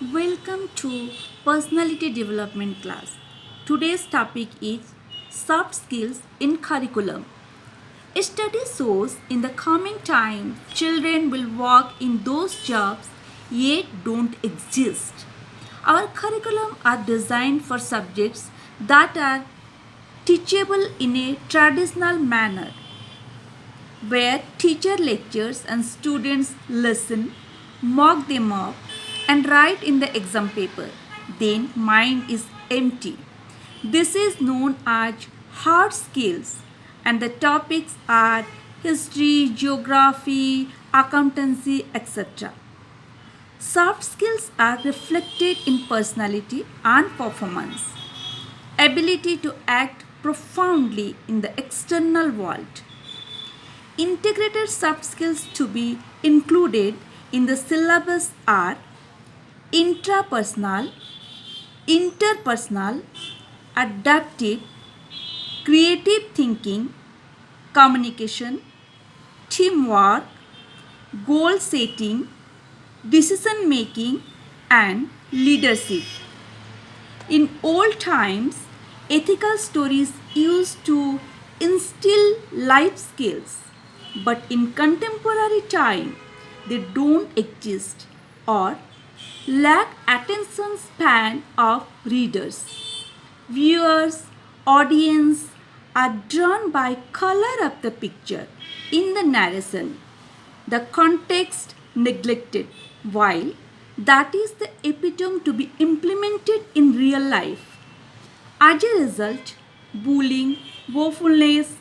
Welcome to Personality Development class. Today's topic is soft skills in curriculum. A study shows in the coming time children will work in those jobs yet don't exist. Our curriculum are designed for subjects that are teachable in a traditional manner where teacher lectures and students listen, mock them up, and write in the exam paper. Then mind is empty. This is known as hard skills, and the topics are history, geography, accountancy, etc. Soft skills are reflected in personality and performance, ability to act profoundly in the external world. Integrated soft skills to be included in the syllabus are intrapersonal, interpersonal, adaptive, creative thinking, communication, teamwork, goal setting, decision making, and leadership. In old times, ethical stories used to instill life skills, but in contemporary time, they don't exist or lack attention span of readers. Viewers, audience are drawn by color of the picture in the narration, the context neglected, while that is the epitome to be implemented in real life. As a result, bullying, woefulness,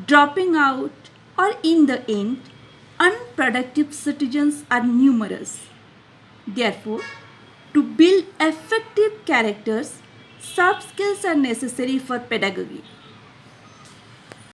dropping out, or in the end, unproductive citizens are numerous. Therefore, to build effective characters, soft skills are necessary for pedagogy.